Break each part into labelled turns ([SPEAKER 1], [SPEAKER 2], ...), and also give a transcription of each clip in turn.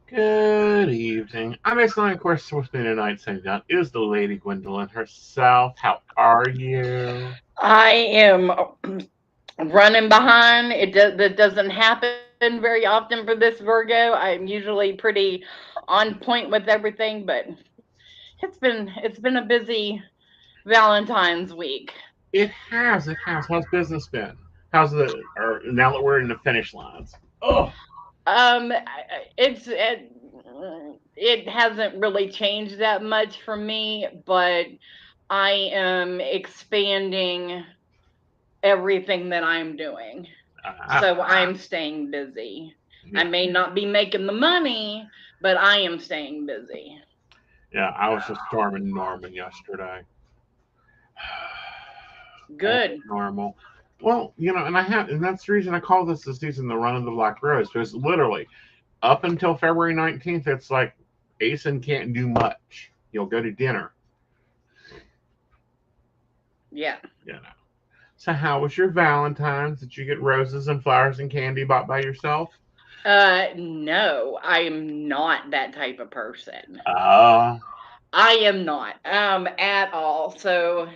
[SPEAKER 1] Good evening. I'm Aeson Knight. Of course, with me tonight, sitting down is the Lady Gwendolyn herself. How are you?
[SPEAKER 2] I am running behind. That doesn't happen very often for this Virgo. I'm usually pretty on point with everything, but it's been a busy Valentine's week.
[SPEAKER 1] It has. It has. How's business been? How's now that we're in the finish lines? Oh,
[SPEAKER 2] It hasn't really changed that much for me, but I am expanding everything that I'm doing. So I'm staying busy. I
[SPEAKER 1] yeah.
[SPEAKER 2] may not be making the money, but I am staying busy.
[SPEAKER 1] Yeah, I was just storming Norman yesterday. As
[SPEAKER 2] Good.
[SPEAKER 1] normal. Well, and that's the reason I call this season the Run of the Black Rose, because literally up until February 19th, it's like Aeson can't do much. He'll go to dinner.
[SPEAKER 2] Yeah.
[SPEAKER 1] So how was your Valentine's? Did you get roses and flowers and candy bought by yourself?
[SPEAKER 2] No, I am not that type of person.
[SPEAKER 1] Uh,
[SPEAKER 2] I am not at all. So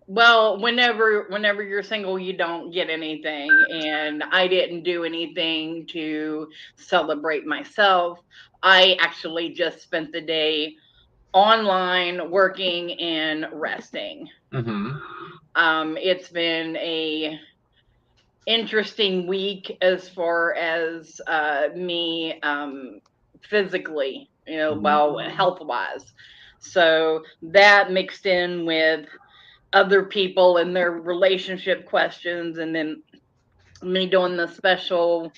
[SPEAKER 2] well, whenever you're single, you don't get anything, and I didn't do anything to celebrate myself. I actually just spent the day online working and resting.
[SPEAKER 1] mm-hmm.
[SPEAKER 2] It's been a interesting week as far as me physically, well, health wise. So that mixed in with other people and their relationship questions, and then me doing the special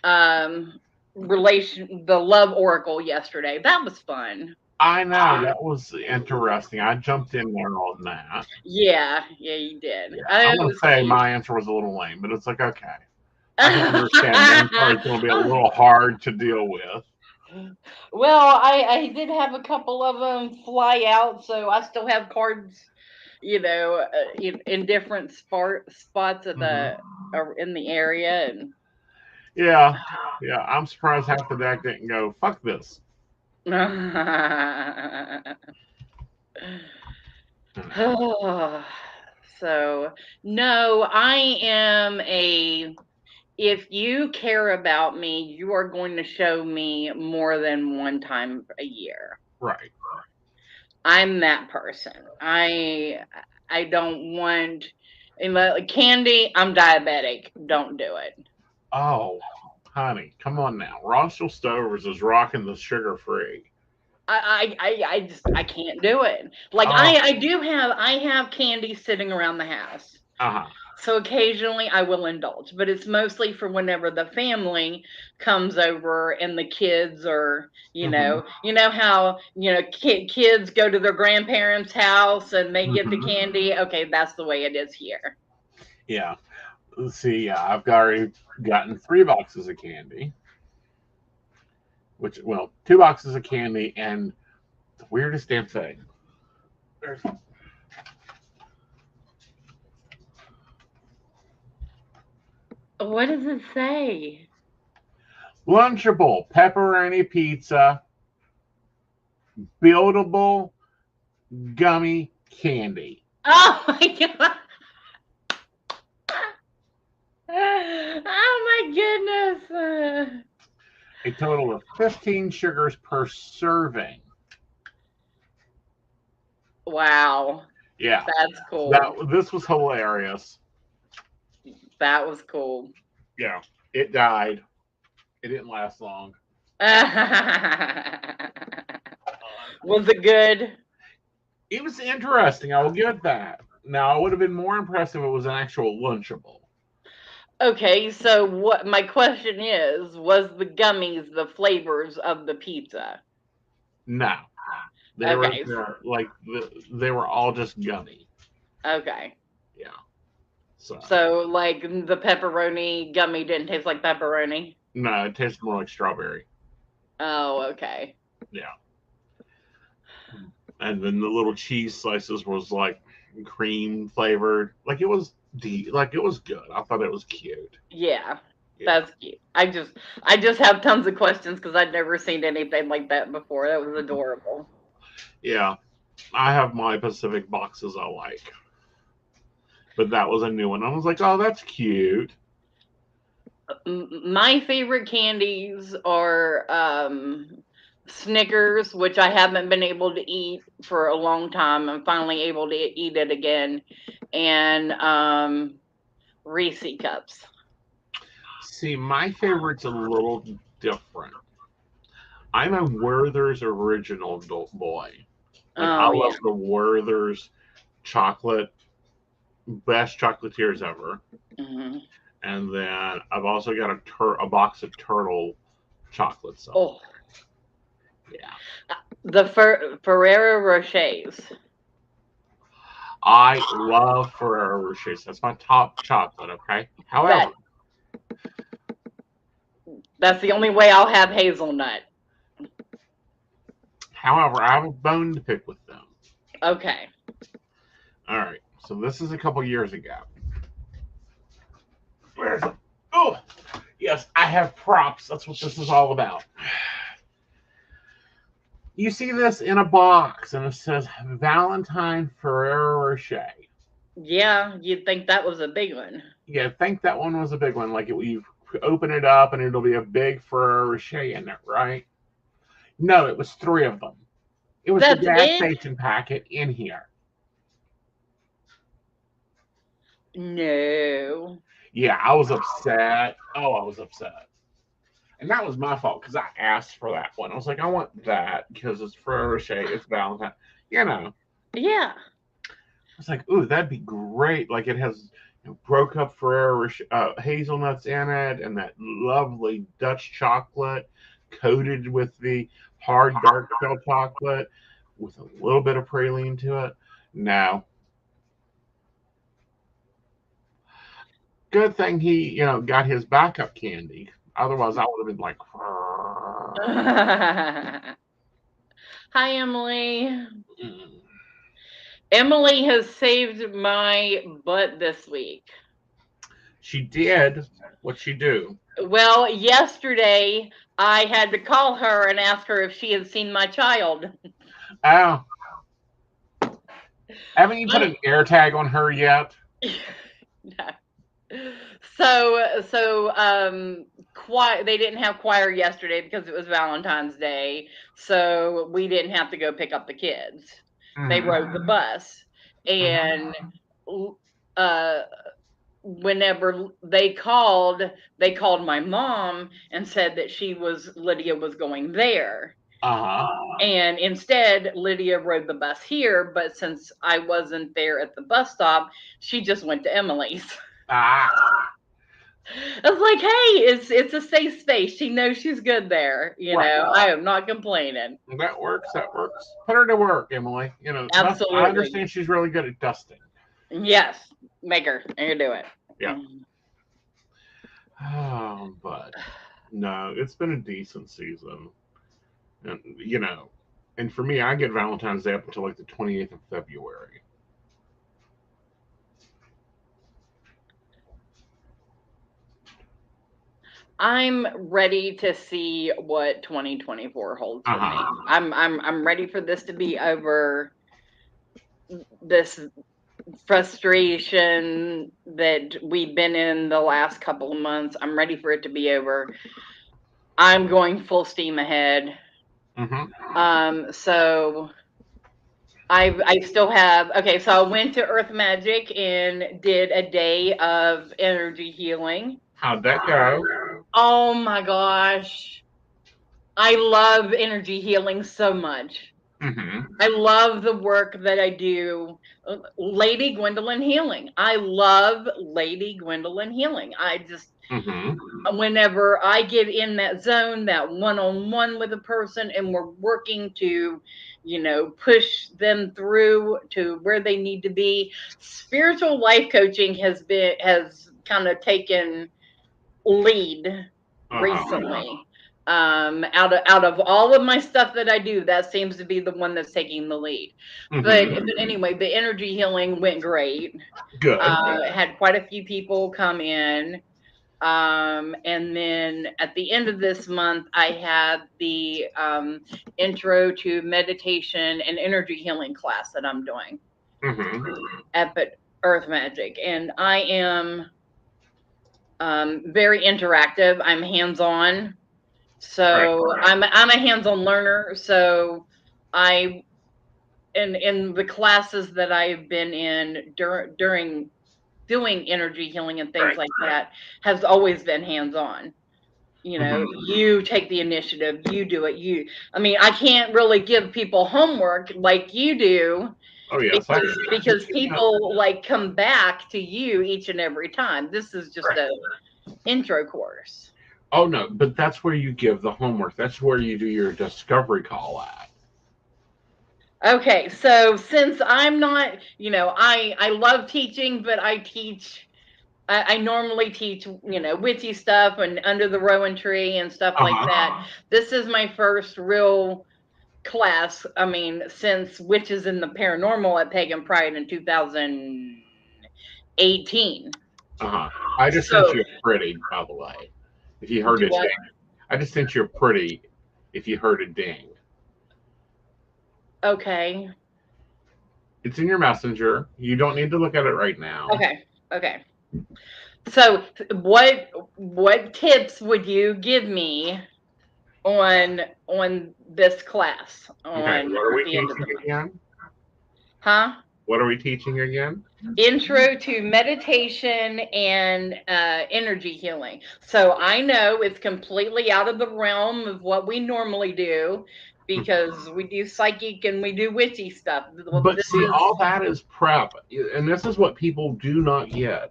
[SPEAKER 2] um the love oracle yesterday. That was fun.
[SPEAKER 1] I know that was interesting. I jumped in there on that.
[SPEAKER 2] Yeah, you did.
[SPEAKER 1] Yeah, I'm
[SPEAKER 2] It
[SPEAKER 1] gonna
[SPEAKER 2] was
[SPEAKER 1] say
[SPEAKER 2] cute.
[SPEAKER 1] my answer was a little lame, but it's like okay, I can understand one card's gonna be a little hard to deal with.
[SPEAKER 2] Well, I did have a couple of them fly out, so I still have cards, in different spots of
[SPEAKER 1] Hmm.
[SPEAKER 2] in the area, and
[SPEAKER 1] Yeah, yeah. I'm surprised half the deck didn't go fuck this.
[SPEAKER 2] so no, I am a. If you care about me, you are going to show me more than one time a year.
[SPEAKER 1] Right.
[SPEAKER 2] I'm that person. I don't want like candy. I'm diabetic. Don't do it.
[SPEAKER 1] Oh, honey, come on now. Rostel Stovers is rocking the sugar free.
[SPEAKER 2] I can't do it. Like
[SPEAKER 1] Oh,
[SPEAKER 2] I have candy sitting around the house.
[SPEAKER 1] uh-huh.
[SPEAKER 2] So occasionally I will indulge, but it's mostly for whenever the family comes over and the kids are,
[SPEAKER 1] Hmm.
[SPEAKER 2] you know how, kids go to their grandparents' house and they get the
[SPEAKER 1] Hmm.
[SPEAKER 2] candy. Okay, that's the way it is here.
[SPEAKER 1] Yeah. See, I've already gotten 3 boxes of candy, which, well, 2 boxes of candy, and the weirdest damn thing. There's
[SPEAKER 2] What does it say?
[SPEAKER 1] Lunchable pepperoni pizza, buildable gummy candy.
[SPEAKER 2] Oh my god. Oh my goodness.
[SPEAKER 1] A total of 15 sugars per serving.
[SPEAKER 2] Wow.
[SPEAKER 1] Yeah,
[SPEAKER 2] That's cool.
[SPEAKER 1] this was hilarious.
[SPEAKER 2] That was cool.
[SPEAKER 1] Yeah, it died. It didn't last long.
[SPEAKER 2] Was it good?
[SPEAKER 1] It was interesting. I will give it that. Now, it would have been more impressive if it was an actual Lunchable.
[SPEAKER 2] Okay, so what my question is, was the gummies the flavors of the pizza?
[SPEAKER 1] No, they were
[SPEAKER 2] Okay.
[SPEAKER 1] they were all just gummy.
[SPEAKER 2] Okay.
[SPEAKER 1] Yeah. So
[SPEAKER 2] So like the pepperoni gummy didn't taste like pepperoni?
[SPEAKER 1] no, it tastes more like strawberry.
[SPEAKER 2] Oh, okay.
[SPEAKER 1] Yeah. And then the little cheese slices was like cream flavored. Like it was good. I thought it was cute.
[SPEAKER 2] Yeah.
[SPEAKER 1] Yeah.
[SPEAKER 2] That's cute. I just have tons of questions because I'd never seen anything like that before. That was adorable.
[SPEAKER 1] Yeah. I have my Pacific boxes I like. But that was a new one. I was like, oh, that's cute.
[SPEAKER 2] My favorite candies are Snickers, which I haven't been able to eat for a long time. I'm finally able to eat it again, and Reese cups.
[SPEAKER 1] See, my favorite's a little different. I'm a Werther's original boy. Like I
[SPEAKER 2] Oh yeah.
[SPEAKER 1] love the Werther's chocolate, best chocolatiers ever.
[SPEAKER 2] Hmm.
[SPEAKER 1] And then I've also got a box of turtle chocolate somewhere.
[SPEAKER 2] Oh,
[SPEAKER 1] Yeah,
[SPEAKER 2] the Ferrero Rochers.
[SPEAKER 1] I love Ferrero Rochers. That's my top chocolate. Okay.
[SPEAKER 2] That that's the only way I'll have hazelnut.
[SPEAKER 1] However, I have a bone to pick with them.
[SPEAKER 2] Okay.
[SPEAKER 1] All right. So this is a couple years ago. Where's it? Oh, yes, I have props. That's what this is all about. You see this in a box, and it says Valentine Ferrero Rocher.
[SPEAKER 2] Yeah, you'd think that was a big one.
[SPEAKER 1] Yeah, I think that one was a big one. Like you open it up, and it'll be a big Ferrero Rocher in it, right? No, it was three of them. It was the
[SPEAKER 2] That's
[SPEAKER 1] gas
[SPEAKER 2] it?
[SPEAKER 1] station packet in here.
[SPEAKER 2] No.
[SPEAKER 1] Yeah, I was upset. Oh, I was upset. And that was my fault because I asked for that one. I was like, I want that because it's Ferrero Rocher, it's Valentine. You know,
[SPEAKER 2] Yeah.
[SPEAKER 1] I was like, ooh, that'd be great. Like it has broke up Ferrero hazelnuts in it and that lovely Dutch chocolate coated with the hard dark shell chocolate with a little bit of praline to it. No. Good thing he, got his backup candy. Otherwise, I would have been like,
[SPEAKER 2] Hi, Emily.
[SPEAKER 1] mm.
[SPEAKER 2] Emily has saved my butt this week.
[SPEAKER 1] She did what she do.
[SPEAKER 2] Well, yesterday I had to call her and ask her if she had seen my child.
[SPEAKER 1] Oh, haven't you put an air tag on her yet?
[SPEAKER 2] No. They didn't have choir yesterday because it was Valentine's Day, so we didn't have to go pick up the kids. They rode the bus, and uh whenever they called my mom and said that Lydia was going there.
[SPEAKER 1] Uh huh.
[SPEAKER 2] And instead, Lydia rode the bus here, but since I wasn't there at the bus stop, she just went to Emily's.
[SPEAKER 1] Ah,
[SPEAKER 2] I was like, hey, it's a safe space. She knows she's good there.
[SPEAKER 1] right.
[SPEAKER 2] I am not complaining.
[SPEAKER 1] That works. That works. Put her to work, Emily. I
[SPEAKER 2] Absolutely.
[SPEAKER 1] understand she's really good at dusting.
[SPEAKER 2] Yes. Make her. Make her do it.
[SPEAKER 1] Yeah. But no, it's been a decent season. And, and for me, I get Valentine's Day up until like the 28th of February.
[SPEAKER 2] I'm ready to see what 2024 holds for me. I'm ready for this to be over. This frustration that we've been in the last couple of months. I'm ready for it to be over. I'm going full steam ahead. So I still have so I went to Earth Magic and did a day of energy healing.
[SPEAKER 1] How'd that go?
[SPEAKER 2] Oh my gosh. I love energy healing so much. I love the work that I do. Lady Gwendolyn healing. I love Lady Gwendolyn healing. I just, whenever I get in that zone, that one-on-one with a person, and we're working to, push them through to where they need to be. Spiritual life coaching has kind of taken lead recently. Out of all of my stuff that I do, that seems to be the one that's taking the lead. But anyway, the energy healing went great.
[SPEAKER 1] Good.
[SPEAKER 2] Had quite a few people come in. And then at the end of this month, I had the intro to meditation and energy healing class that I'm doing at Earth Magic. And I am very interactive. I'm hands-on. So right. I'm a hands-on learner. So I in the classes that I've been in during doing energy healing and things like that has always been hands-on. You take the initiative, you do it. I can't really give people homework like you do.
[SPEAKER 1] Oh yes,
[SPEAKER 2] because people come back to you each and every time. This is just a intro course.
[SPEAKER 1] Oh no, but that's where you give the homework. That's where you do your discovery call at.
[SPEAKER 2] Okay, so since I'm not, I love teaching, but I normally teach, witchy stuff and under the Rowan tree and stuff like that. This is my first real class. Since Witches in the Paranormal at Pagan Pride in 2018.
[SPEAKER 1] I just sent you a pretty, by the way. If you heard it ding. I just sent you a pretty if you heard it ding.
[SPEAKER 2] Okay.
[SPEAKER 1] It's in your messenger. You don't need to look at it right now.
[SPEAKER 2] Okay. So what tips would you give me on this class?
[SPEAKER 1] Okay, what are we teaching again?
[SPEAKER 2] Huh?
[SPEAKER 1] What are we teaching again?
[SPEAKER 2] Intro to meditation and energy healing. So I know it's completely out of the realm of what we normally do because we do psychic and we do witchy stuff.
[SPEAKER 1] But all that is prep. And this is what people do not get,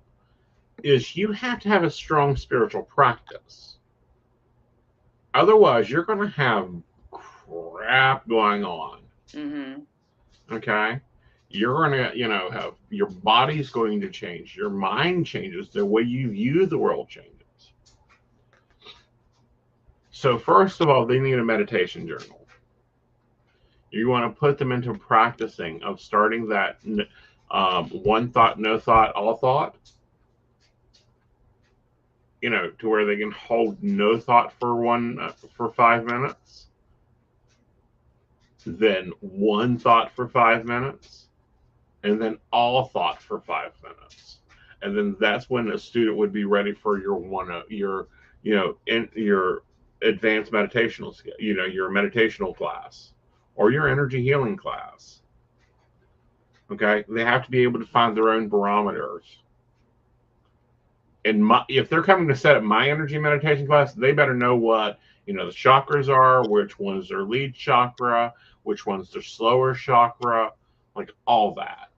[SPEAKER 1] is you have to have a strong spiritual practice. Otherwise, you're going to have crap going on. Okay? You're going to, have your body's going to change. Your mind changes. The way you view the world changes. So first of all, they need a meditation journal. You want to put them into practicing of starting that one thought, no thought, all thought. To where they can hold no thought for 5 minutes. Then one thought for 5 minutes. And then all thought for 5 minutes. And then that's when a student would be ready for your advanced meditational skill, your meditational class or your energy healing class. Okay, they have to be able to find their own barometers. And if they're coming to set up my energy meditation class, they better know what the chakras are, which one's their lead chakra, which one's their slower chakra, like all that.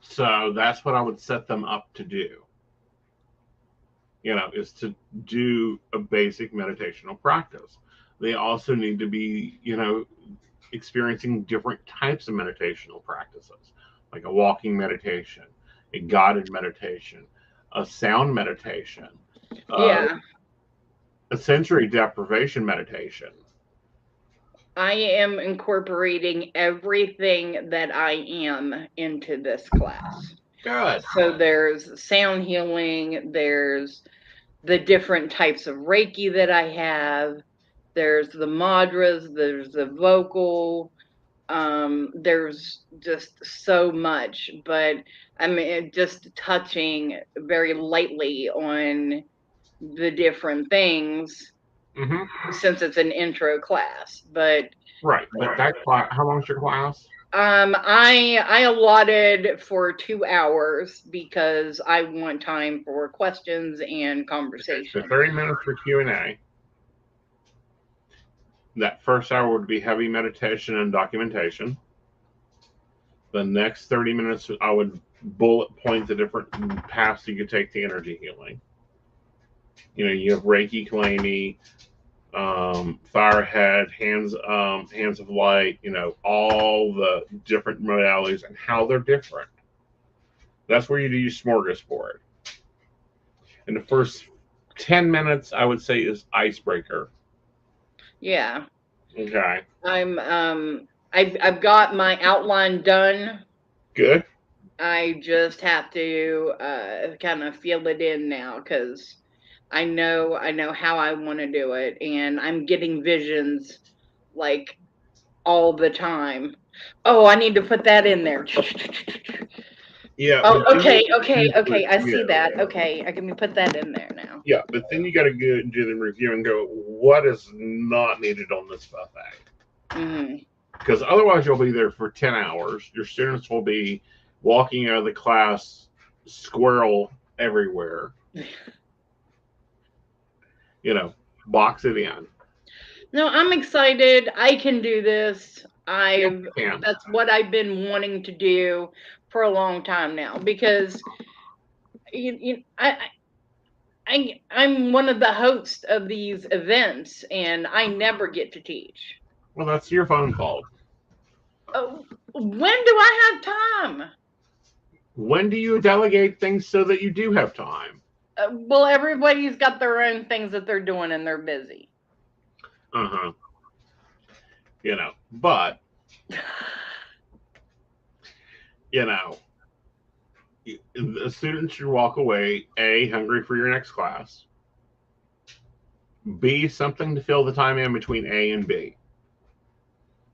[SPEAKER 1] So that's what I would set them up to do. Is to do a basic meditational practice. They also need to be, experiencing different types of meditational practices, like a walking meditation, a guided meditation, a sound meditation, a sensory deprivation meditation.
[SPEAKER 2] I am incorporating everything that I am into this class.
[SPEAKER 1] Good.
[SPEAKER 2] So there's sound healing, there's the different types of Reiki that I have, there's the mudras, there's the vocal, there's just so much, but just touching very lightly on the different things since it's an intro class. But
[SPEAKER 1] that class, how long's your class?
[SPEAKER 2] I allotted for 2 hours because I want time for questions and conversation.
[SPEAKER 1] So 30 minutes for Q&A. That first hour would be heavy meditation and documentation. The next 30 minutes, I would bullet point the different paths you could take to energy healing. You have Reiki, Kalani, Firehead, hands of light. All the different modalities and how they're different. That's where you do your smorgasbord. And the first 10 minutes, I would say, is icebreaker.
[SPEAKER 2] Yeah.
[SPEAKER 1] Okay.
[SPEAKER 2] I've got my outline done.
[SPEAKER 1] Good.
[SPEAKER 2] I just have to kind of feel it in now, because I know how I want to do it, and I'm getting visions like all the time. Oh, I need to put that in there.
[SPEAKER 1] Yeah.
[SPEAKER 2] Oh, okay. I see that. Okay, I can put that in there now.
[SPEAKER 1] Yeah, but then you got to go and do the review and go, what is not needed on this buffet? Because otherwise, you'll be there for 10 hours. Your students will be walking out of the class, squirrel everywhere. Box it in.
[SPEAKER 2] No, I'm excited. I can do this. That's what I've been wanting to do for a long time now, because I'm one of the hosts of these events, and I never get to teach.
[SPEAKER 1] Well, that's your phone call.
[SPEAKER 2] When do I have time?
[SPEAKER 1] When do you delegate things so that you do have time?
[SPEAKER 2] Well, everybody's got their own things that they're doing, and they're busy.
[SPEAKER 1] But the student should walk away, A, hungry for your next class, B, something to fill the time in between A and B,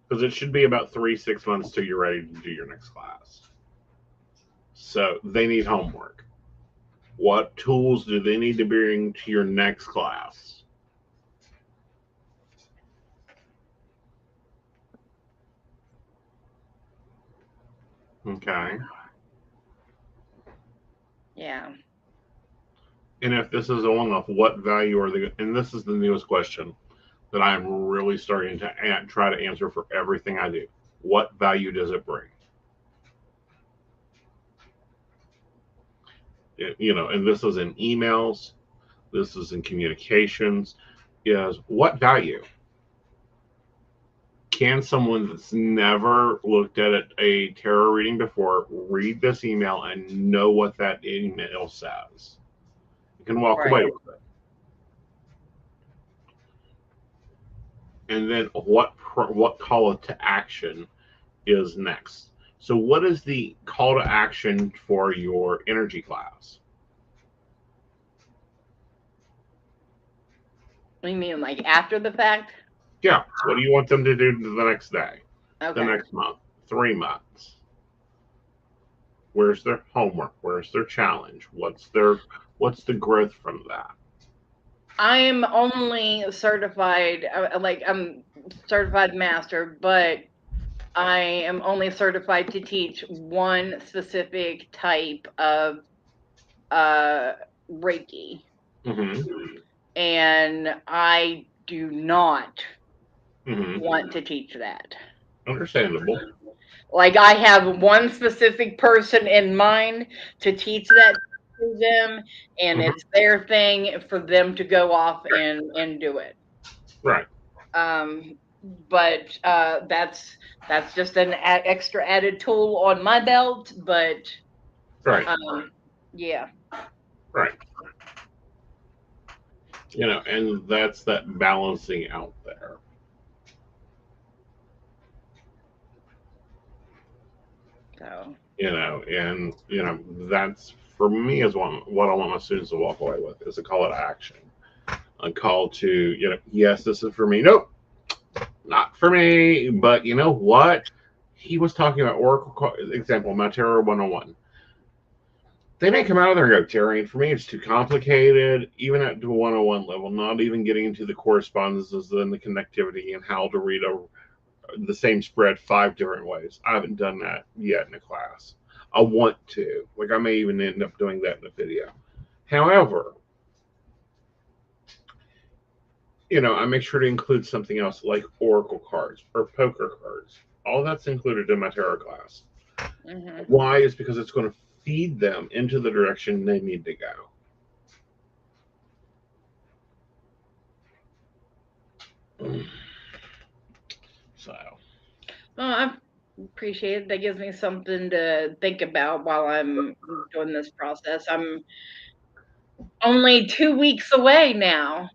[SPEAKER 1] because it should be about 3-6 months till you're ready to do your next class. So they need homework. What tools do they need to bring to your next class? Okay.
[SPEAKER 2] Yeah.
[SPEAKER 1] And if this is a one-off, what value are they? And this is the newest question that I'm really starting to try to answer for everything I do. What value does it bring? And this is in emails, this is in communications, is what value? Can someone that's never looked at a tarot reading before read this email and know what that email says? You can walk away with it. And then what call to action is next? So what is the call to action for your energy class?
[SPEAKER 2] You mean like after the fact?
[SPEAKER 1] Yeah. What do you want them to do the next day?
[SPEAKER 2] Okay.
[SPEAKER 1] The next month? 3 months? Where's their homework? Where's their challenge? What's the growth from that?
[SPEAKER 2] I'm only certified, I'm certified master, but I am only certified to teach one specific type of Reiki. And I do not want to teach that.
[SPEAKER 1] Understandable.
[SPEAKER 2] Like, I have one specific person in mind to teach that to them, and it's their thing for them to go off and do it.
[SPEAKER 1] Right.
[SPEAKER 2] But that's just an extra added tool on my belt. But
[SPEAKER 1] right.
[SPEAKER 2] Yeah.
[SPEAKER 1] Right. And that's that balancing out there.
[SPEAKER 2] So.
[SPEAKER 1] And that's for me is what I want my students to walk away with is a call to action, a call to yes, this is for me. Nope, not for me. But you know what? He was talking about Oracle example, my Tarot 101. They may come out of there and go, Terry, for me, it's too complicated, even at the 101 level, not even getting into the correspondences and the connectivity and how to read the same spread 5 different ways. I haven't done that yet in a class. I want to. Like, I may even end up doing that in a video. However, I make sure to include something else like oracle cards or poker cards. All that's included in my tarot class.
[SPEAKER 2] Mm-hmm.
[SPEAKER 1] Why? Is because it's going to feed them into the direction they need to go. So,
[SPEAKER 2] Well, I appreciate it. That gives me something to think about while I'm doing this process. I'm only 2 weeks away now.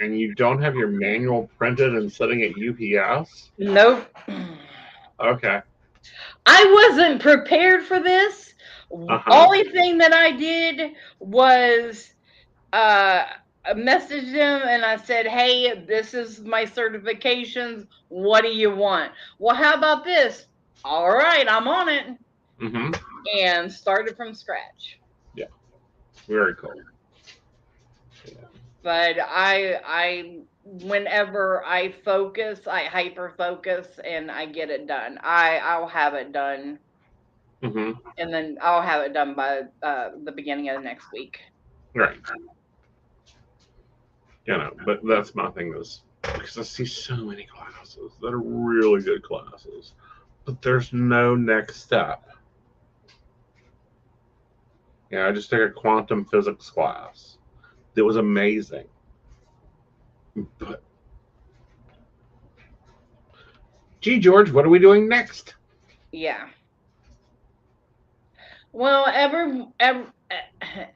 [SPEAKER 1] and you don't have your manual printed and sitting at UPS?
[SPEAKER 2] Nope.
[SPEAKER 1] Okay.
[SPEAKER 2] I wasn't prepared for this.
[SPEAKER 1] Uh-huh.
[SPEAKER 2] Only thing that I did was uh I messaged them and I said, "Hey, this is my certifications. What do you want?" "Well, how about this?" "All right, I'm on it."
[SPEAKER 1] Mm-hmm.
[SPEAKER 2] And started from scratch.
[SPEAKER 1] Yeah. Very cool. Yeah.
[SPEAKER 2] But I whenever I focus, I hyper focus and I get it done. I'll have it done,
[SPEAKER 1] Mm-hmm.
[SPEAKER 2] and then I'll have it done by the beginning of next week.
[SPEAKER 1] Right. But that's my thing is because I see so many classes that are really good classes, but there's no next step. I just took a quantum physics class. It was amazing. But, gee, George, what are we doing next?
[SPEAKER 2] Yeah. Well,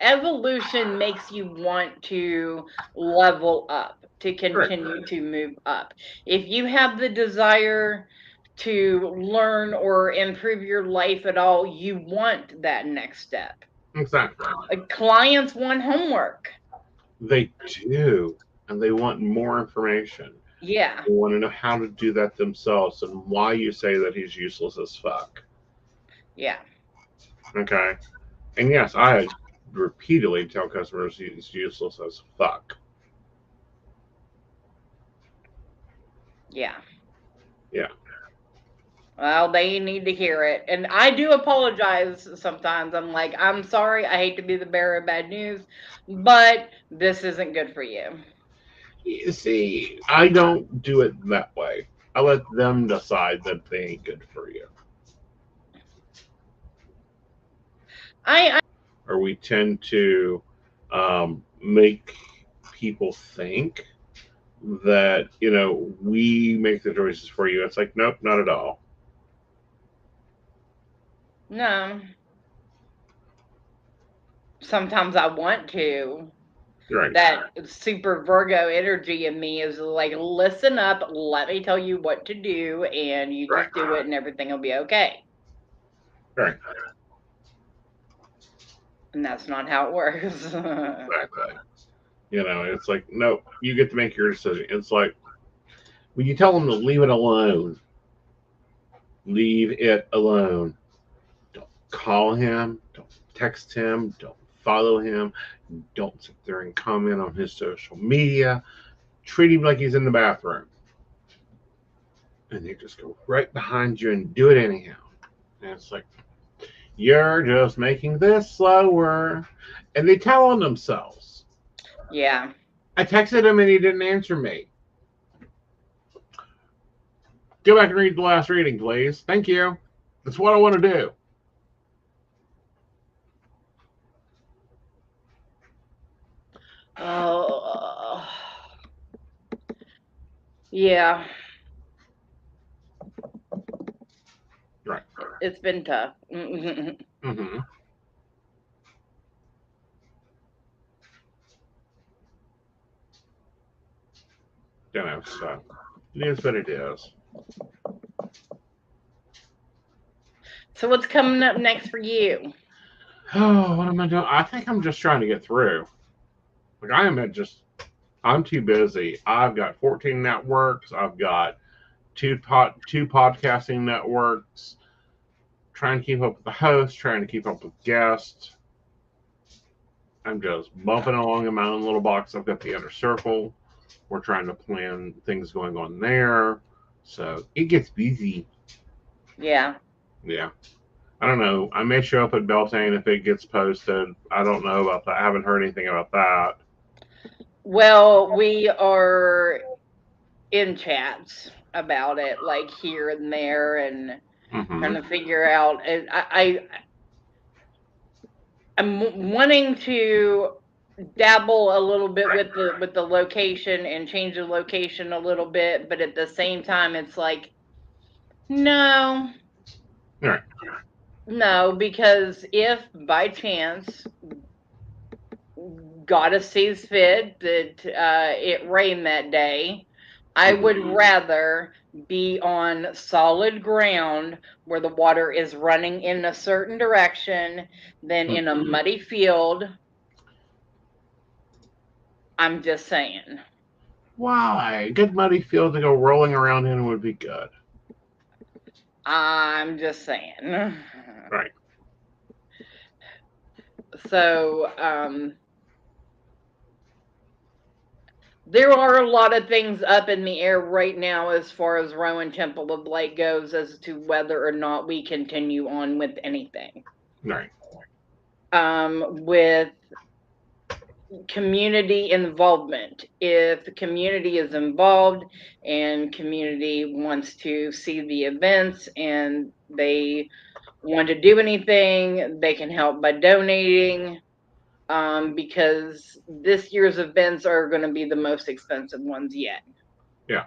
[SPEAKER 2] evolution makes you want to level up, to
[SPEAKER 1] Right.
[SPEAKER 2] continue to move up. If you have the desire to learn or improve your life at all, you want that next step.
[SPEAKER 1] Exactly.
[SPEAKER 2] Clients want homework.
[SPEAKER 1] They do. And they want more information.
[SPEAKER 2] Yeah.
[SPEAKER 1] They want to know how to do that themselves and why you say that he's useless as fuck.
[SPEAKER 2] Yeah.
[SPEAKER 1] Okay. And yes, I repeatedly tell customers he's useless as fuck.
[SPEAKER 2] Yeah.
[SPEAKER 1] Yeah.
[SPEAKER 2] Well, they need to hear it. And I do apologize sometimes. I'm like, "I'm sorry. I hate to be the bearer of bad news, but this isn't good for you."
[SPEAKER 1] You see, I don't do it that way. I let them decide that they ain't good for you.
[SPEAKER 2] I
[SPEAKER 1] Or we tend to make people think that, we make the choices for you. It's like, nope, not at all.
[SPEAKER 2] no. Sometimes I want to.
[SPEAKER 1] Right.
[SPEAKER 2] That super Virgo energy in me is like, listen up, let me tell you what to do, and you
[SPEAKER 1] Right.
[SPEAKER 2] just do it, and everything will be okay.
[SPEAKER 1] Right.
[SPEAKER 2] And that's not how it works.
[SPEAKER 1] Exactly. It's like, nope, you get to make your decision. It's like, when you tell them to leave it alone, leave it alone. Don't call him. Don't text him. Don't follow him. Don't sit there and comment on his social media. Treat him like he's in the bathroom. And they just go right behind you and do it anyhow. And it's like, you're just making this slower. And they tell on themselves.
[SPEAKER 2] Yeah.
[SPEAKER 1] I texted him and he didn't answer me. Go back and read the last reading, please. Thank you. That's what I want to do.
[SPEAKER 2] Oh, yeah.
[SPEAKER 1] Right.
[SPEAKER 2] It's been tough.
[SPEAKER 1] Mm-hmm. So it is what it is.
[SPEAKER 2] So, what's coming up next for you?
[SPEAKER 1] Oh, what am I doing? I think I'm just trying to get through. Like I'm too busy. I've got 14 networks. I've got two podcasting networks. Trying to keep up with the host. Trying to keep up with guests. I'm just bumping along in my own little box. I've got the inner circle. We're trying to plan things going on there. So it gets busy.
[SPEAKER 2] Yeah.
[SPEAKER 1] Yeah. I don't know. I may show up at Beltane if it gets posted. I don't know about that. I haven't heard anything about that.
[SPEAKER 2] Well, we are in chats about it, like here and there, and trying
[SPEAKER 1] Mm-hmm.
[SPEAKER 2] to figure out. I'm wanting to dabble a little bit
[SPEAKER 1] Right.
[SPEAKER 2] with the location and change the location a little bit, but at the same time, it's like no,
[SPEAKER 1] Right.
[SPEAKER 2] no, because if by chance goddess sees fit that it rained that day, I would
[SPEAKER 1] Mm-hmm.
[SPEAKER 2] rather be on solid ground where the water is running in a certain direction than in a
[SPEAKER 1] Mm-hmm.
[SPEAKER 2] muddy field. I'm just saying.
[SPEAKER 1] Why? A good muddy field to go rolling around in would be good.
[SPEAKER 2] I'm just saying.
[SPEAKER 1] Right.
[SPEAKER 2] So, there are a lot of things up in the air right now as far as Rowan Temple of Light goes as to whether or not we continue on with anything.
[SPEAKER 1] Right.
[SPEAKER 2] With community involvement. If the community is involved and community wants to see the events and they want to do anything, they can help by donating. Because this year's events are going to be the most expensive ones yet.
[SPEAKER 1] Yeah.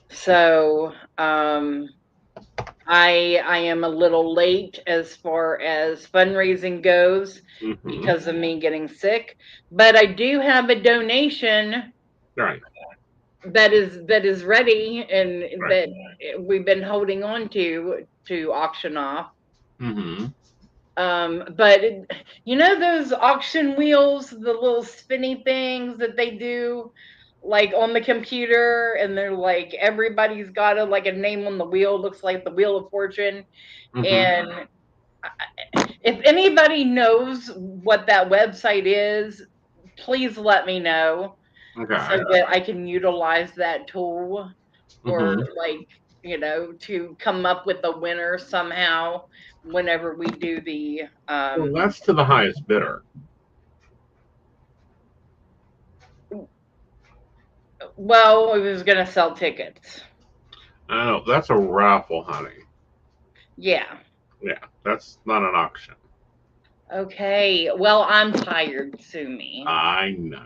[SPEAKER 2] So I am a little late as far as fundraising goes
[SPEAKER 1] Mm-hmm.
[SPEAKER 2] because of me getting sick, but I do have a donation
[SPEAKER 1] Right.
[SPEAKER 2] that is ready and
[SPEAKER 1] Right.
[SPEAKER 2] that we've been holding on to auction off.
[SPEAKER 1] Mm-hmm.
[SPEAKER 2] But you know those auction wheels, the little spinny things that they do like on the computer, and they're like everybody's got like a name on the wheel, looks like the Wheel of Fortune.
[SPEAKER 1] Mm-hmm.
[SPEAKER 2] And if anybody knows what that website is, please let me know so
[SPEAKER 1] Okay.
[SPEAKER 2] that I can utilize that tool, or
[SPEAKER 1] Mm-hmm.
[SPEAKER 2] like, to come up with a winner somehow whenever we do the
[SPEAKER 1] Well, that's to the highest bidder.
[SPEAKER 2] well, we was gonna sell tickets.
[SPEAKER 1] I know that's a raffle, honey.
[SPEAKER 2] Yeah.
[SPEAKER 1] Yeah, that's not an auction.
[SPEAKER 2] Okay. Well, I'm tired, sue me.
[SPEAKER 1] I know.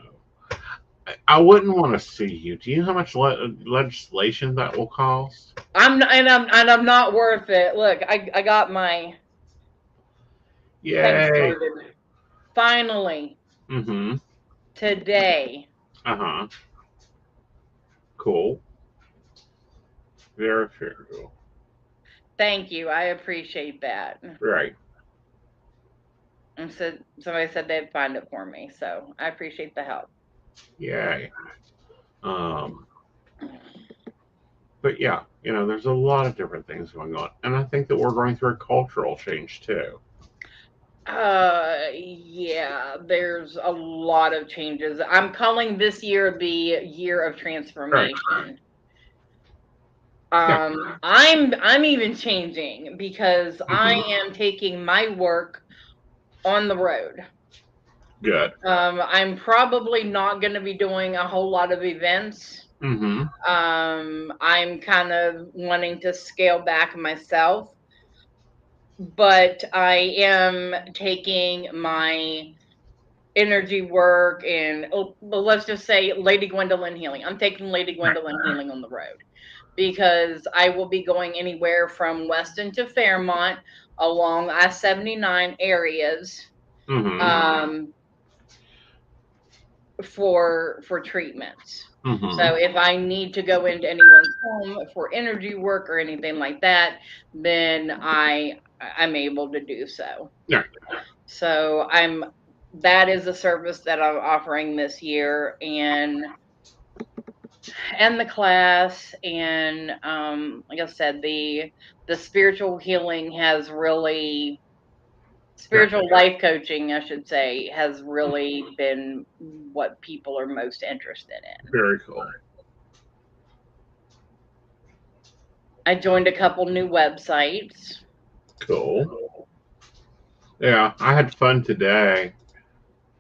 [SPEAKER 1] I wouldn't want to sue you. Do you know how much legislation that will cost?
[SPEAKER 2] I'm not worth it. Look, I got my thing
[SPEAKER 1] Yay.
[SPEAKER 2] started. Finally,
[SPEAKER 1] Mm-hmm.
[SPEAKER 2] today.
[SPEAKER 1] Uh-huh. Cool. Very cool.
[SPEAKER 2] Thank you. I appreciate that.
[SPEAKER 1] Right.
[SPEAKER 2] And so somebody said they'd find it for me, so I appreciate the help.
[SPEAKER 1] Yay. Um, but yeah, there's a lot of different things going on. And I think that we're going through a cultural change too.
[SPEAKER 2] Yeah, there's a lot of changes. I'm calling this year the year of
[SPEAKER 1] Right.
[SPEAKER 2] transformation.
[SPEAKER 1] Yeah.
[SPEAKER 2] I'm even changing because I
[SPEAKER 1] Mm-hmm.
[SPEAKER 2] am taking my work on the road.
[SPEAKER 1] Good.
[SPEAKER 2] I'm probably not going to be doing a whole lot of events.
[SPEAKER 1] Mm-hmm.
[SPEAKER 2] I'm kind of wanting to scale back myself, but I am taking my energy work and, well, let's just say Lady Gwendolyn healing. I'm taking Lady
[SPEAKER 1] Right.
[SPEAKER 2] Gwendolyn healing on the road because I will be going anywhere from Weston to Fairmont along I-79 areas,
[SPEAKER 1] Mm-hmm.
[SPEAKER 2] um, for treatments.
[SPEAKER 1] Mm-hmm.
[SPEAKER 2] So if I need to go into anyone's home for energy work or anything like that, then I'm able to do so.
[SPEAKER 1] Yeah.
[SPEAKER 2] So that is a service that I'm offering this year, and the class, and like I said, the spiritual healing has really,
[SPEAKER 1] Yeah.
[SPEAKER 2] spiritual life coaching, I should say, has really been what people are most interested in.
[SPEAKER 1] Very cool.
[SPEAKER 2] I joined a couple new websites.
[SPEAKER 1] Cool. Yeah, I had fun today.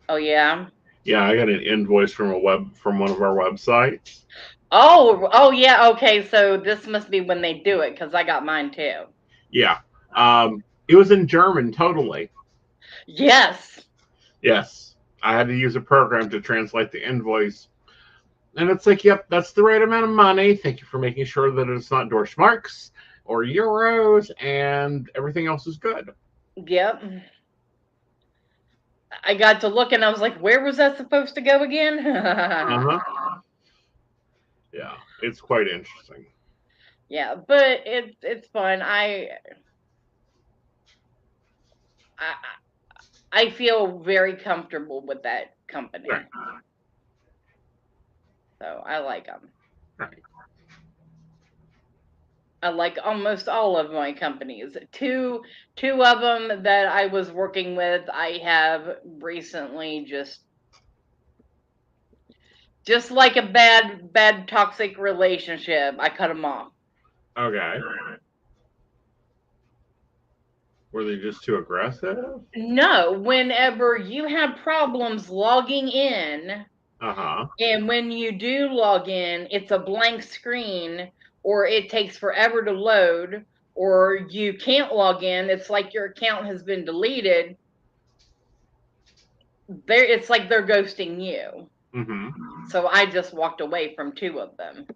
[SPEAKER 2] Oh yeah.
[SPEAKER 1] Yeah, I got an invoice from one of our websites.
[SPEAKER 2] Oh, yeah. Okay, so this must be when they do it because I got mine too.
[SPEAKER 1] Yeah. It was in German totally.
[SPEAKER 2] Yes.
[SPEAKER 1] Yes. I had to use a program to translate the invoice. And it's like, yep, that's the right amount of money. Thank you for making sure that it's not Deutschmarks or euros, and everything else is good.
[SPEAKER 2] Yep. I got to look and I was like, where was that supposed to go again?
[SPEAKER 1] Uh-huh. Yeah, it's quite interesting.
[SPEAKER 2] Yeah, but it's fun. I I feel very comfortable with that
[SPEAKER 1] Right.
[SPEAKER 2] company. So I like them.
[SPEAKER 1] Right.
[SPEAKER 2] I like almost all of my companies. Two of them that I was working with, I have recently just like a bad toxic relationship. I cut them off.
[SPEAKER 1] Okay. Were they just too aggressive?
[SPEAKER 2] No, whenever you have problems logging in,
[SPEAKER 1] Uh-huh.
[SPEAKER 2] and when you do log in, it's a blank screen, or it takes forever to load, or you can't log in. It's like your account has been deleted. It's like they're ghosting you.
[SPEAKER 1] Mm-hmm.
[SPEAKER 2] So I just walked away from two of them.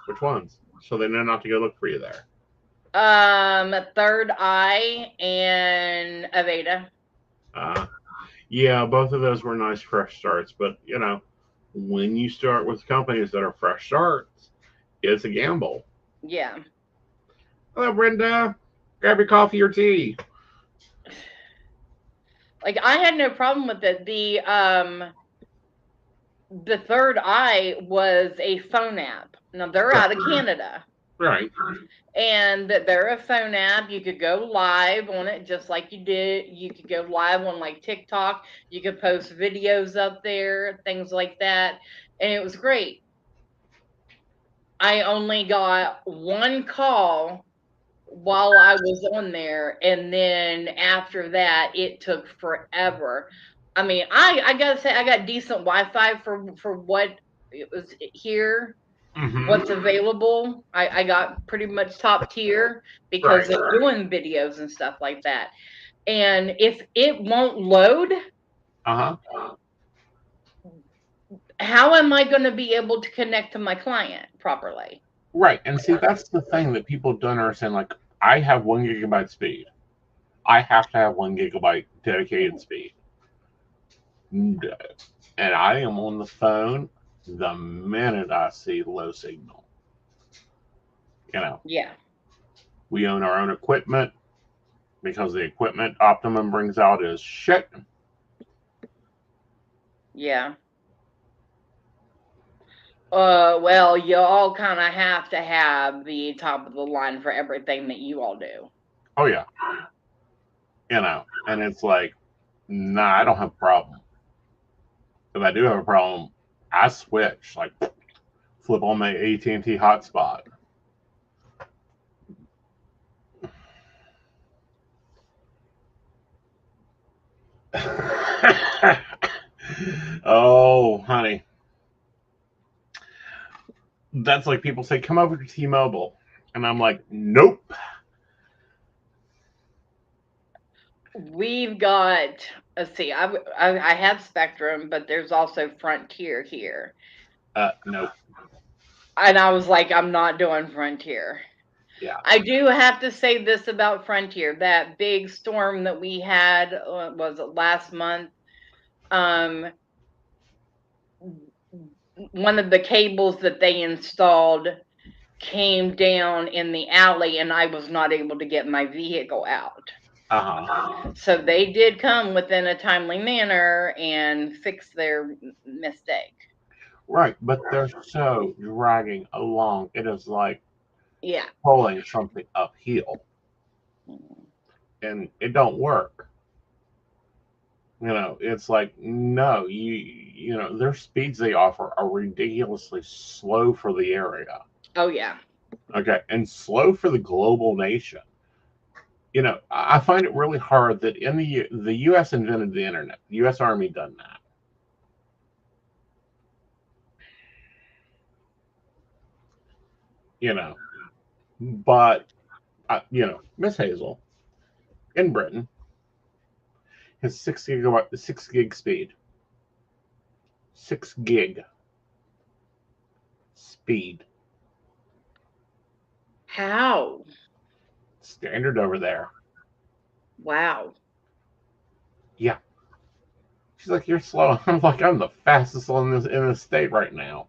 [SPEAKER 1] Which ones? So they know not to go look for you there.
[SPEAKER 2] Third Eye and Aveda.
[SPEAKER 1] Uh, yeah, both of those were nice fresh starts, but when you start with companies that are fresh starts, it's a gamble.
[SPEAKER 2] Yeah.
[SPEAKER 1] Hello, Brenda. Grab your coffee or tea.
[SPEAKER 2] Like I had no problem with it. The Third Eye was a phone app. Now they're
[SPEAKER 1] Right.
[SPEAKER 2] out of Canada.
[SPEAKER 1] Right.
[SPEAKER 2] And that they're a phone app. You could go live on it just like you did. You could go live on like TikTok. You could post videos up there, things like that. And it was great. I only got one call while I was on there, and then after that it took forever. I mean, I gotta say I got decent Wi-Fi for what it was here,
[SPEAKER 1] Mm-hmm.
[SPEAKER 2] what's available. I got pretty much top tier
[SPEAKER 1] Right.
[SPEAKER 2] because of doing videos and stuff like that. And if it won't load,
[SPEAKER 1] Uh-huh.
[SPEAKER 2] how am I going to be able to connect to my client properly?
[SPEAKER 1] Right. And see, that's the thing that people don't understand. Like, I have 1 gigabyte speed. I have to have 1 gigabyte dedicated speed. And I am on the phone the minute I see low signal. You know,
[SPEAKER 2] Yeah.
[SPEAKER 1] we own our own equipment because the equipment Optimum brings out is shit.
[SPEAKER 2] Yeah. Well, you all kind of have to have the top of the line for everything that you all do.
[SPEAKER 1] Oh, yeah. And it's like, nah, I don't have a problem. If I do have a problem, I switch. Like, flip on my AT&T hotspot. Oh, honey. That's like people say, come over to T-Mobile. And I'm like, nope.
[SPEAKER 2] We've got, let's see, I have Spectrum, but there's also Frontier here.
[SPEAKER 1] Nope.
[SPEAKER 2] And I was like, I'm not doing Frontier.
[SPEAKER 1] Yeah.
[SPEAKER 2] I do have to say this about Frontier. That big storm that we had, was it last month? Um, one of the cables that they installed came down in the alley, and I was not able to get my vehicle out.
[SPEAKER 1] Uh-huh.
[SPEAKER 2] So they did come within a timely manner and fix their mistake.
[SPEAKER 1] Right. But they're so dragging along. It is like
[SPEAKER 2] Yeah.
[SPEAKER 1] pulling something uphill. And it don't work. It's like, no, their speeds they offer are ridiculously slow for the area.
[SPEAKER 2] Oh yeah.
[SPEAKER 1] Okay. And slow for the global nation. I find it really hard that the U.S. invented the internet. The U.S. Army done that. you know. But Miss Hazel in Britain has 6 gig speed, 6 gig speed,
[SPEAKER 2] How?
[SPEAKER 1] standard over there.
[SPEAKER 2] Wow.
[SPEAKER 1] Yeah, she's like, you're slow. I'm like, I'm the fastest one in this state right now.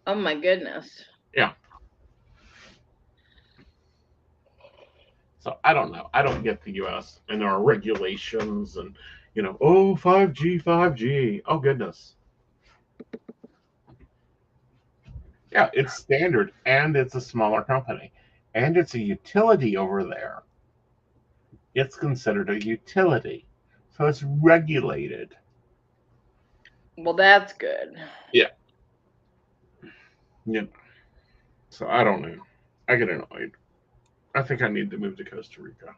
[SPEAKER 2] Oh my goodness.
[SPEAKER 1] Yeah. So I don't know. I don't get the U.S. and our regulations and oh 5G 5G. Oh goodness. Yeah, it's standard and it's a smaller company and it's a utility over there. It's considered a utility, so it's regulated.
[SPEAKER 2] Well, that's good.
[SPEAKER 1] Yeah. Yeah. So I don't know. I get annoyed. I think I need to move to Costa Rica.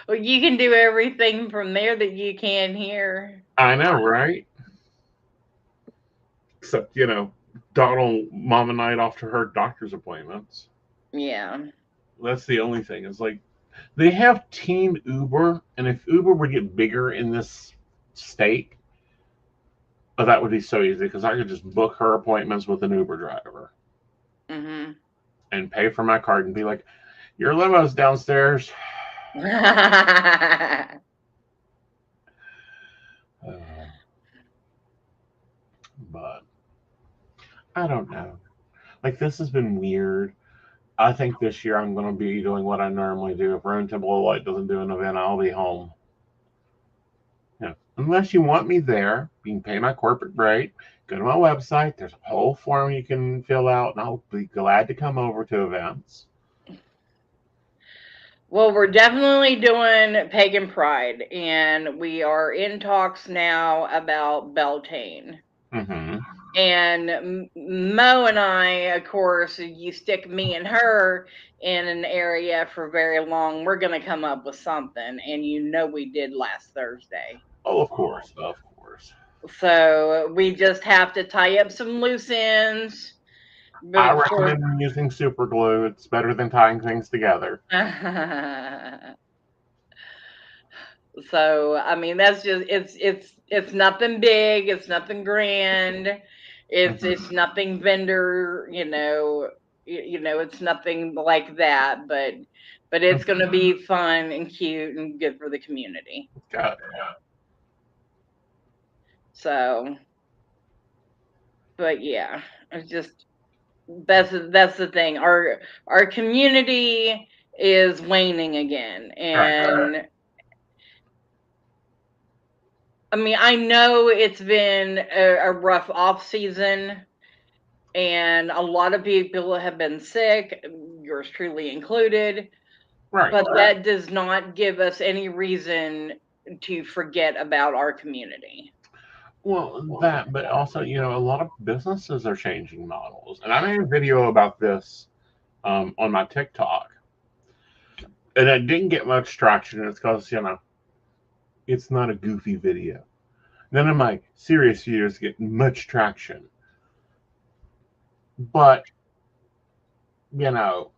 [SPEAKER 2] Well, you can do everything from there that you can here.
[SPEAKER 1] I know, right? Except, Donald mom and night off to her doctor's appointments.
[SPEAKER 2] Yeah.
[SPEAKER 1] That's the only thing. It's like they have Team Uber, and if Uber would get bigger in this state, oh, that would be so easy because I could just book her appointments with an Uber driver
[SPEAKER 2] Mm-hmm.
[SPEAKER 1] and pay for my card and be like, "Your limo's downstairs." Uh, but I don't know. Like this has been weird. I think this year I'm going to be doing what I normally do. If Rune Temple Light doesn't do an event, I'll be home. Yeah. Unless you want me there, you can pay my corporate rate. Go to my website. There's a whole form you can fill out, and I'll be glad to come over to events.
[SPEAKER 2] Well, we're definitely doing Pagan Pride, and we are in talks now about Beltane.
[SPEAKER 1] Mm-hmm.
[SPEAKER 2] And Mo and I, of course, you stick me and her in an area for very long, we're going to come up with something. And we did last Thursday.
[SPEAKER 1] Oh, of course, of course.
[SPEAKER 2] So we just have to tie up some loose ends
[SPEAKER 1] I
[SPEAKER 2] before.
[SPEAKER 1] recommend using super glue. It's better than tying things together.
[SPEAKER 2] So I mean, that's just it's nothing big, it's nothing grand, it's
[SPEAKER 1] Mm-hmm.
[SPEAKER 2] nothing vendor, it's nothing like that, but it's going to be fun and cute and good for the community.
[SPEAKER 1] Got
[SPEAKER 2] So, but yeah, it's just that's the thing. Our community is waning again,
[SPEAKER 1] right.
[SPEAKER 2] and I mean, I know it's been a rough off season, and a lot of people have been sick, yours truly included,
[SPEAKER 1] Right.
[SPEAKER 2] but that does not give us any reason to forget about our community.
[SPEAKER 1] Well, that, but also, a lot of businesses are changing models, and I made a video about this on my TikTok, and it didn't get much traction. It's because it's not a goofy video. None of my serious videos get much traction, but you know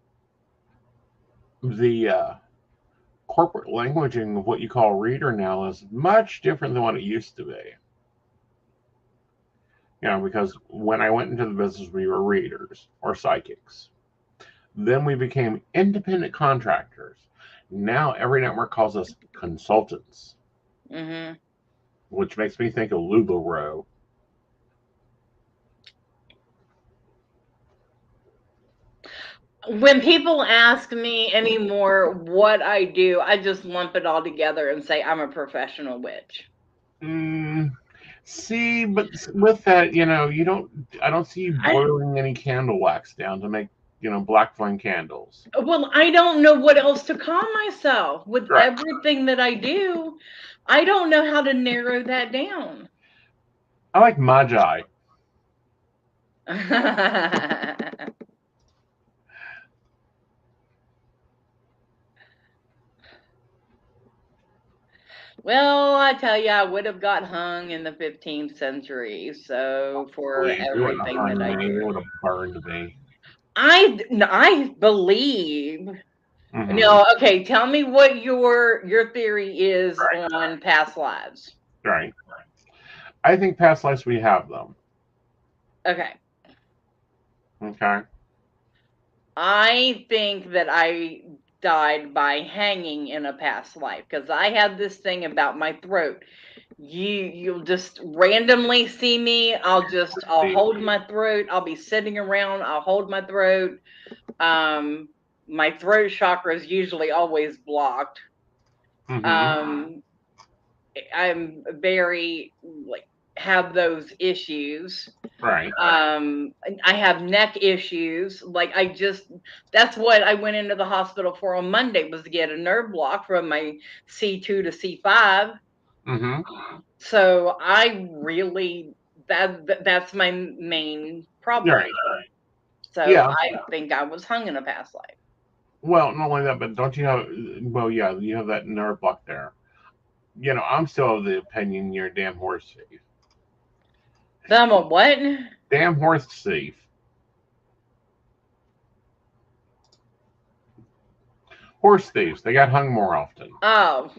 [SPEAKER 1] the corporate languaging of what you call reader now is much different than what it used to be. Because when I went into the business, we were readers or psychics. Then we became independent contractors. Now every network calls us consultants,
[SPEAKER 2] Hmm.
[SPEAKER 1] which makes me think of LuLaRoe.
[SPEAKER 2] When people ask me anymore what I do, I just lump it all together and say I'm a professional witch.
[SPEAKER 1] Mm, see, but with that, you don't. I don't see you
[SPEAKER 2] I,
[SPEAKER 1] boiling any candle wax down to make, black flame candles.
[SPEAKER 2] well, I don't know what else to call myself with
[SPEAKER 1] Right.
[SPEAKER 2] everything that I do. I don't know how to narrow that down.
[SPEAKER 1] I like magi.
[SPEAKER 2] Well, I tell you, I would have got hung in the 15th century. So for
[SPEAKER 1] Please, you wouldn't have
[SPEAKER 2] everything that
[SPEAKER 1] hung
[SPEAKER 2] I
[SPEAKER 1] me. You
[SPEAKER 2] do,
[SPEAKER 1] would have burned me.
[SPEAKER 2] I believe.
[SPEAKER 1] Mm-hmm.
[SPEAKER 2] No, okay. Tell me what your theory is
[SPEAKER 1] Right.
[SPEAKER 2] on past lives.
[SPEAKER 1] Right. I think past lives we have them.
[SPEAKER 2] Okay.
[SPEAKER 1] Okay.
[SPEAKER 2] I think that I died by hanging in a past life because I have this thing about my throat. You'll just randomly see me. I'll
[SPEAKER 1] See.
[SPEAKER 2] hold my throat. I'll be sitting around. I'll hold my throat. Um, my throat chakra is usually always blocked.
[SPEAKER 1] Mm-hmm.
[SPEAKER 2] Um, I'm very like have those issues.
[SPEAKER 1] Right.
[SPEAKER 2] I have neck issues. Like I just that's what I went into the hospital for on Monday was to get a nerve block from my C2 to C5.
[SPEAKER 1] Mm-hmm.
[SPEAKER 2] So I really that's my main problem.
[SPEAKER 1] Right.
[SPEAKER 2] So
[SPEAKER 1] Yeah.
[SPEAKER 2] I think I was hung in a past life.
[SPEAKER 1] Well, not only that, but don't you have? Well, yeah, you have that nerve block there. I'm still of the opinion you're a damn horse thief.
[SPEAKER 2] Then I'm a what?
[SPEAKER 1] Damn horse thief. Horse thieves. They got hung more often.
[SPEAKER 2] Oh,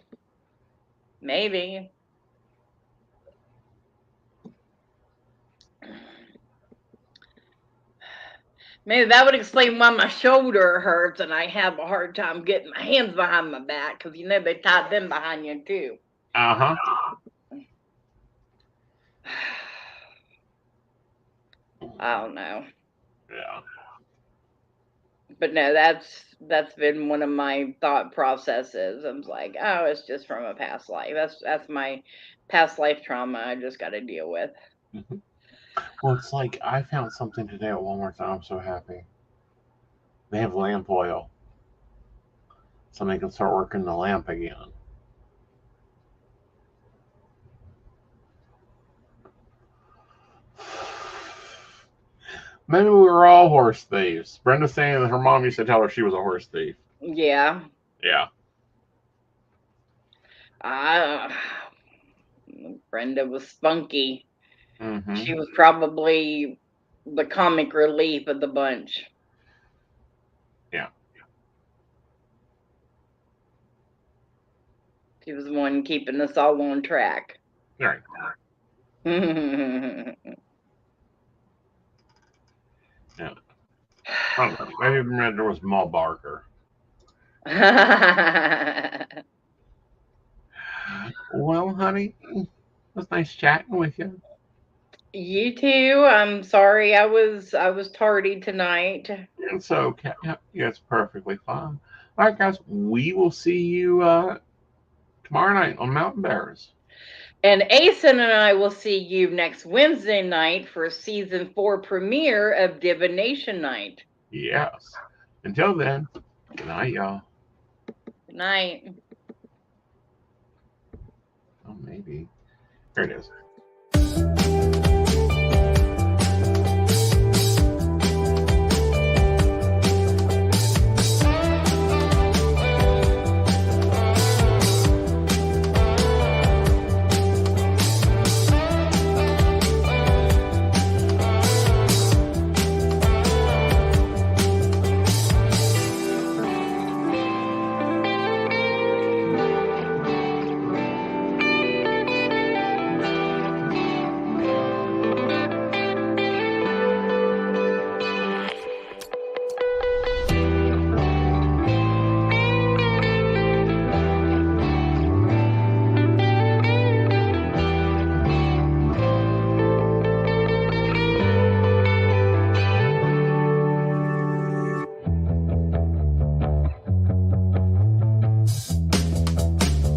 [SPEAKER 2] maybe. Maybe that would explain why my shoulder hurts and I have a hard time getting my hands behind my back because they tie them behind you too.
[SPEAKER 1] Uh huh.
[SPEAKER 2] I don't know.
[SPEAKER 1] Yeah.
[SPEAKER 2] But no, that's been one of my thought processes. I'm like, oh, it's just from a past life. That's my past life trauma I just got to deal with.
[SPEAKER 1] Mhm. Well, it's like I found something today at Walmart that I'm so happy. They have lamp oil, so they can start working the lamp again. Maybe we were all horse thieves. Brenda's saying that her mom used to tell her she was a horse thief.
[SPEAKER 2] Yeah.
[SPEAKER 1] Yeah.
[SPEAKER 2] I Brenda was spunky.
[SPEAKER 1] Mm-hmm.
[SPEAKER 2] She was probably the comic relief of the bunch.
[SPEAKER 1] Yeah.
[SPEAKER 2] She was the one keeping us all on track.
[SPEAKER 1] Right.
[SPEAKER 2] Well,
[SPEAKER 1] Yeah. I don't know. Maybe Brenda was Maul Barker. Well, honey, it was nice chatting with you.
[SPEAKER 2] you too. I'm sorry I was tardy tonight.
[SPEAKER 1] And so, yeah, it's perfectly fine. All right, guys, we will see you tomorrow night on Mountain Bears.
[SPEAKER 2] And Aeson and I will see you next Wednesday night for season 4 premiere of Divination Night.
[SPEAKER 1] Yes. Until then, good night, y'all.
[SPEAKER 2] Good night.
[SPEAKER 1] Oh, maybe. Here it is.